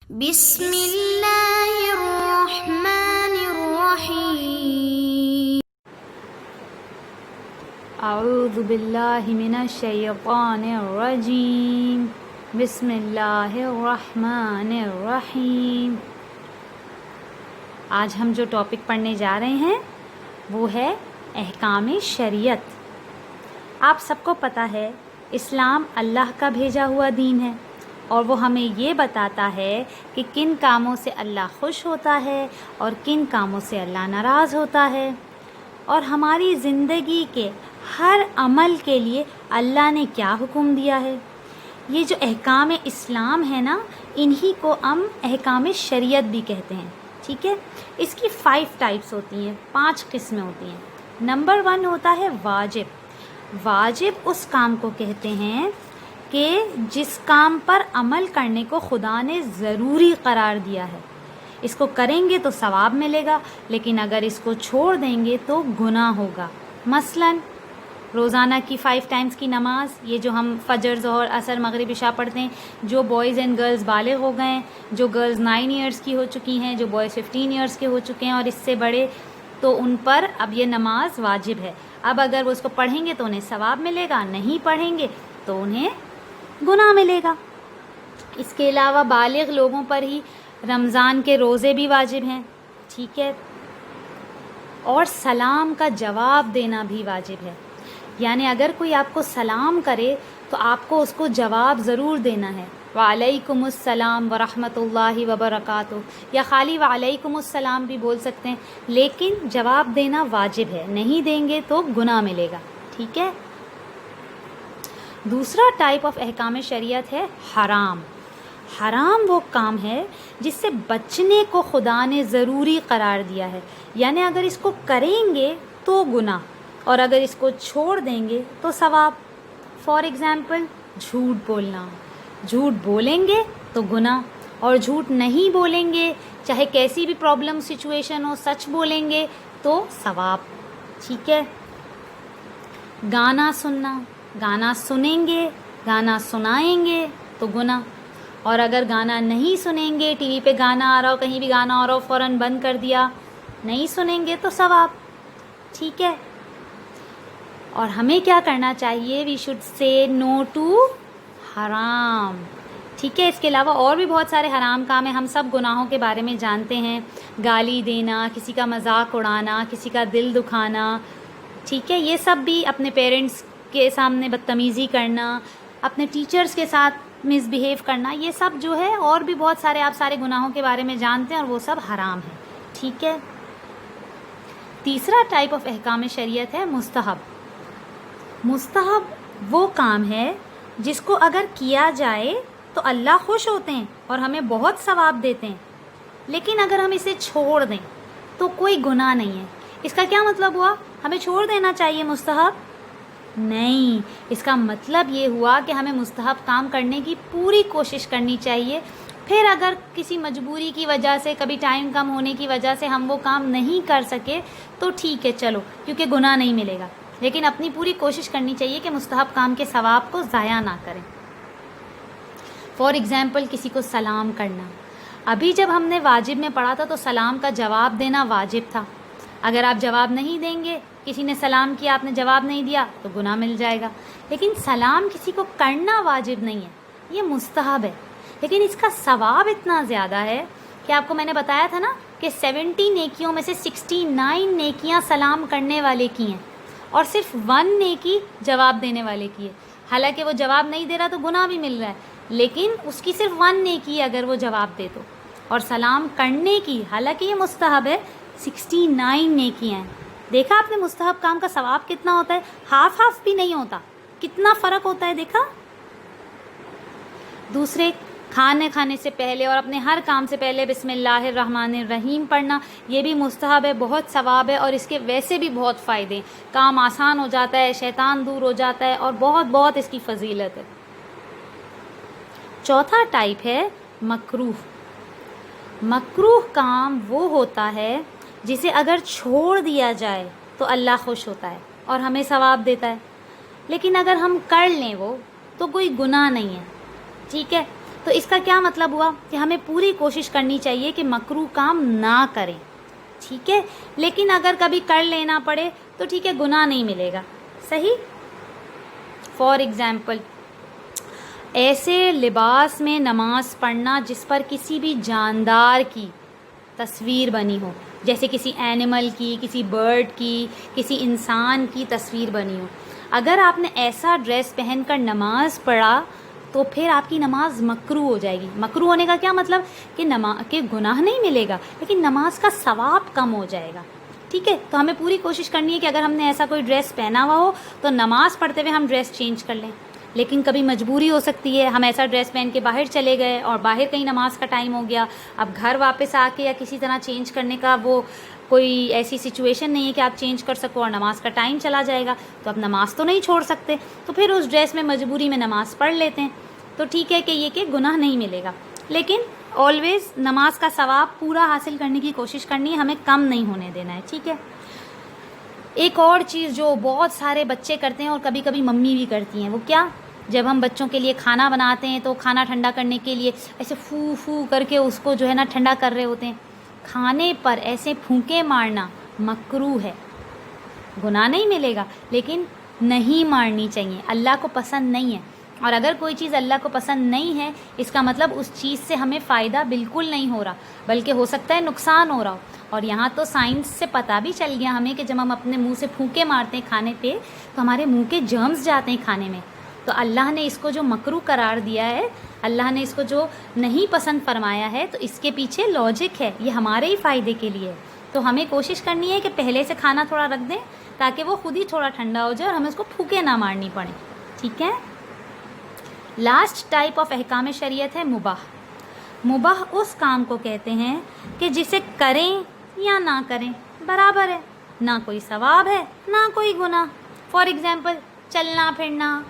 بسم اللہ الرحمن الرحیم۔ اعوذ باللہ من الشیطان الرجیم، بسم اللہ الرحمن الرحیم۔ آج ہم جو ٹاپک پڑھنے جا رہے ہیں وہ ہے احکام شریعت۔ آپ سب کو پتہ ہے اسلام اللہ کا بھیجا ہوا دین ہے، اور وہ ہمیں یہ بتاتا ہے کہ کن کاموں سے اللہ خوش ہوتا ہے اور کن کاموں سے اللہ ناراض ہوتا ہے، اور ہماری زندگی کے ہر عمل کے لیے اللہ نے کیا حکم دیا ہے۔ یہ جو احکام اسلام ہے نا، انہی کو ہم احکام شریعت بھی کہتے ہیں، ٹھیک ہے۔ اس کی 5 ٹائپس ہوتی ہیں، 5 قسمیں ہوتی ہیں۔ نمبر 1 ہوتا ہے واجب۔ واجب اس کام کو کہتے ہیں کہ جس کام پر عمل کرنے کو خدا نے ضروری قرار دیا ہے۔ اس کو کریں گے تو ثواب ملے گا، لیکن اگر اس کو چھوڑ دیں گے تو گناہ ہوگا۔ مثلاً روزانہ کی 5 ٹائمز کی نماز، یہ جو ہم فجر، ظہر، عصر، مغرب، عشاء پڑھتے ہیں۔ جو بوائز اینڈ گرلز بالغ ہو گئے ہیں، جو گرلز 9 ایئرس کی ہو چکی ہیں، جو بوائز 15 ایئرس کے ہو چکے ہیں اور اس سے بڑے، تو ان پر اب یہ نماز واجب ہے۔ اب اگر وہ اس کو پڑھیں گے تو انہیں ثواب ملے گا، نہیں پڑھیں گے تو انہیں گناہ ملے گا۔ اس کے علاوہ بالغ لوگوں پر ہی رمضان کے روزے بھی واجب ہیں، ٹھیک ہے۔ اور سلام کا جواب دینا بھی واجب ہے، یعنی اگر کوئی آپ کو سلام کرے تو آپ کو اس کو جواب ضرور دینا ہے۔ وعلیکم السلام ورحمۃ اللہ وبرکاتہ، یا خالی وعلیکم السلام بھی بول سکتے ہیں، لیکن جواب دینا واجب ہے، نہیں دیں گے تو گناہ ملے گا، ٹھیک ہے۔ دوسرا ٹائپ آف احکام شریعت ہے حرام۔ حرام وہ کام ہے جس سے بچنے کو خدا نے ضروری قرار دیا ہے، یعنی اگر اس کو کریں گے تو گناہ، اور اگر اس کو چھوڑ دیں گے تو ثواب۔ فار ایگزامپل جھوٹ بولنا، جھوٹ بولیں گے تو گناہ، اور جھوٹ نہیں بولیں گے، چاہے کیسی بھی پرابلم سچویشن ہو، سچ بولیں گے تو ثواب، ٹھیک ہے۔ گانا سننا، گانا سنیں گے، گانا سنائیں گے تو گناہ، اور اگر گانا نہیں سنیں گے، ٹی وی پہ گانا آ رہا ہو، کہیں بھی گانا آ رہا ہو، فوراً بند کر دیا، نہیں سنیں گے تو ثواب، ٹھیک ہے۔ اور ہمیں کیا کرنا چاہیے؟ We should say know to حرام، ٹھیک ہے۔ اس کے علاوہ اور بھی بہت سارے حرام کام ہیں، ہم سب گناہوں کے بارے میں جانتے ہیں۔ گالی دینا، کسی کا مذاق اڑانا، کسی کا دل دکھانا، ٹھیک ہے۔ یہ سب بھی اپنے پیرنٹس کے سامنے بدتمیزی کرنا، اپنے ٹیچرز کے ساتھ مس بیہیو کرنا، یہ سب جو ہے، اور بھی بہت سارے، آپ سارے گناہوں کے بارے میں جانتے ہیں، اور وہ سب حرام ہیں، ٹھیک ہے۔ تیسرا ٹائپ آف احکام شریعت ہے مستحب۔ مستحب وہ کام ہے جس کو اگر کیا جائے تو اللہ خوش ہوتے ہیں اور ہمیں بہت ثواب دیتے ہیں، لیکن اگر ہم اسے چھوڑ دیں تو کوئی گناہ نہیں ہے۔ اس کا کیا مطلب ہوا؟ ہمیں چھوڑ دینا چاہیے مستحب؟ نہیں، اس کا مطلب یہ ہوا کہ ہمیں مستحب کام کرنے کی پوری کوشش کرنی چاہیے۔ پھر اگر کسی مجبوری کی وجہ سے، کبھی ٹائم کم ہونے کی وجہ سے ہم وہ کام نہیں کر سکے تو ٹھیک ہے، چلو، کیونکہ گناہ نہیں ملے گا، لیکن اپنی پوری کوشش کرنی چاہیے کہ مستحب کام کے ثواب کو ضائع نہ کریں۔ فار ایگزامپل کسی کو سلام کرنا، ابھی جب ہم نے واجب میں پڑھا تھا تو سلام کا جواب دینا واجب تھا۔ اگر آپ جواب نہیں دیں گے، کسی نے سلام کیا، آپ نے جواب نہیں دیا تو گناہ مل جائے گا، لیکن سلام کسی کو کرنا واجب نہیں ہے، یہ مستحب ہے، لیکن اس کا ثواب اتنا زیادہ ہے کہ آپ کو میں نے بتایا تھا نا کہ 70 نیکیوں میں سے 69 نیکیاں سلام کرنے والے کی ہیں، اور صرف 1 نیکی جواب دینے والے کی ہے۔ حالانکہ وہ جواب نہیں دے رہا تو گناہ بھی مل رہا ہے، لیکن اس کی صرف 1 نیکی اگر وہ جواب دے تو، اور سلام کرنے کی، حالانکہ یہ مستحب ہے، 69 نیکیاں ہیں۔ دیکھا آپ نے مستحب کام کا ثواب کتنا ہوتا ہے؟ ہاف بھی نہیں ہوتا، کتنا فرق ہوتا ہے، دیکھا۔ دوسرے، کھانے سے پہلے اور اپنے ہر کام سے پہلے بسم اللہ الرحمن الرحیم پڑھنا، یہ بھی مستحب ہے، بہت ثواب ہے، اور اس کے ویسے بھی بہت فائدے ہیں، کام آسان ہو جاتا ہے، شیطان دور ہو جاتا ہے، اور بہت اس کی فضیلت ہے۔ چوتھا ٹائپ ہے مکروہ۔ مکروہ کام وہ ہوتا ہے جسے اگر چھوڑ دیا جائے تو اللہ خوش ہوتا ہے اور ہمیں ثواب دیتا ہے، لیکن اگر ہم کر لیں وہ تو کوئی گناہ نہیں ہے، ٹھیک ہے۔ تو اس کا کیا مطلب ہوا کہ ہمیں پوری کوشش کرنی چاہیے کہ مکروہ کام نہ کریں، ٹھیک ہے، لیکن اگر کبھی کر لینا پڑے تو ٹھیک ہے، گناہ نہیں ملے گا، صحیح. فار ایگزامپل، ایسے لباس میں نماز پڑھنا جس پر کسی بھی جاندار کی تصویر بنی ہو، جیسے کسی اینیمل کی، کسی برڈ کی، کسی انسان کی تصویر بنی ہو. اگر آپ نے ایسا ڈریس پہن کر نماز پڑھا تو پھر آپ کی نماز مکروہ ہو جائے گی. مکروہ ہونے کا کیا مطلب کہ گناہ نہیں ملے گا لیکن نماز کا ثواب کم ہو جائے گا، ٹھیک ہے. تو ہمیں پوری کوشش کرنی ہے کہ اگر ہم نے ایسا کوئی ڈریس پہنا ہوا ہو تو نماز پڑھتے ہوئے ہم ڈریس چینج کر لیں. لیکن کبھی مجبوری ہو سکتی ہے، ہم ایسا ڈریس پہن کے باہر چلے گئے اور باہر کہیں نماز کا ٹائم ہو گیا، اب گھر واپس آ کے یا کسی طرح چینج کرنے کا وہ کوئی ایسی سچویشن نہیں ہے کہ آپ چینج کر سکو اور نماز کا ٹائم چلا جائے گا، تو آپ نماز تو نہیں چھوڑ سکتے، تو پھر اس ڈریس میں مجبوری میں نماز پڑھ لیتے ہیں. تو ٹھیک ہے کہ گناہ نہیں ملے گا، لیکن آلویز نماز کا ثواب پورا حاصل کرنے کی کوشش کرنی ہے، ہمیں کم نہیں ہونے دینا ہے، ٹھیک ہے. ایک اور چیز جو بہت سارے بچے کرتے ہیں اور کبھی کبھی ممی بھی کرتی ہیں، وہ کیا، جب ہم بچوں کے لیے کھانا بناتے ہیں تو کھانا ٹھنڈا کرنے کے لیے ایسے فو فو کر کے اس کو جو ہے نا ٹھنڈا کر رہے ہوتے ہیں. کھانے پر ایسے پھونکے مارنا مکروہ ہے، گناہ نہیں ملے گا لیکن نہیں مارنی چاہیے، اللہ کو پسند نہیں ہے. اور اگر کوئی چیز اللہ کو پسند نہیں ہے اس کا مطلب اس چیز سے ہمیں فائدہ بالکل نہیں ہو رہا بلکہ ہو سکتا ہے نقصان ہو رہا ہو. اور یہاں تو سائنس سے پتہ بھی چل گیا ہمیں کہ جب ہم اپنے منہ سے پھونکے مارتے ہیں کھانے پہ تو ہمارے منہ کے جرمز جاتے ہیں کھانے میں. تو اللہ نے اس کو جو مکروہ قرار دیا ہے، اللہ نے اس کو جو نہیں پسند فرمایا ہے، تو اس کے پیچھے لاجک ہے، یہ ہمارے ہی فائدے کے لیے ہے. تو ہمیں کوشش کرنی ہے کہ پہلے سے کھانا تھوڑا رکھ دیں تاکہ وہ خود ہی تھوڑا ٹھنڈا ہو جائے اور ہمیں اس کو پھونکے نہ مارنی پڑیں، ٹھیک ہے. لاسٹ ٹائپ آف احکام شریعت ہے مباح. مباح اس کام کو کہتے ہیں کہ جسے کریں یا نہ کریں برابر ہے، نہ کوئی ثواب ہے نہ کوئی گناہ. فار ایگزامپل، چلنا پھرنا،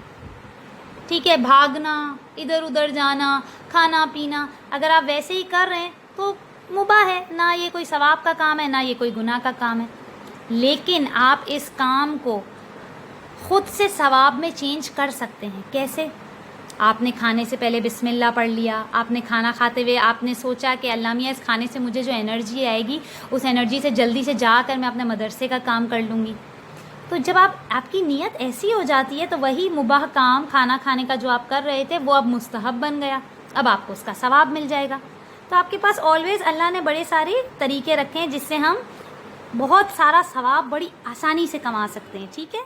ٹھیک ہے، بھاگنا، ادھر ادھر جانا، کھانا پینا، اگر آپ ویسے ہی کر رہے ہیں تو مباح ہے، نہ یہ کوئی ثواب کا کام ہے نہ یہ کوئی گناہ کا کام ہے. لیکن آپ اس کام کو خود سے ثواب میں چینج کر سکتے ہیں. کیسے؟ آپ نے کھانے سے پہلے بسم اللہ پڑھ لیا، آپ نے کھانا کھاتے ہوئے آپ نے سوچا کہ اللہ میاں اس کھانے سے مجھے جو انرجی آئے گی اس انرجی سے جلدی سے جا کر میں اپنے مدرسے کا کام کر لوں گی. تو جب آپ کی نیت ایسی ہو جاتی ہے تو وہی مباح کام کھانا کھانے کا جو آپ کر رہے تھے وہ اب مستحب بن گیا، اب آپ کو اس کا ثواب مل جائے گا. تو آپ کے پاس آلویز اللہ نے بڑے سارے طریقے رکھے ہیں جس سے ہم بہت سارا ثواب بڑی آسانی سے کما سکتے ہیں، ٹھیک ہے.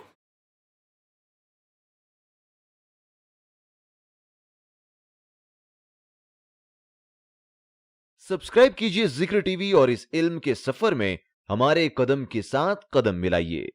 سبسکرائب کیجئے ذکر ٹی وی اور اس علم کے سفر میں ہمارے قدم کے ساتھ قدم ملائیے.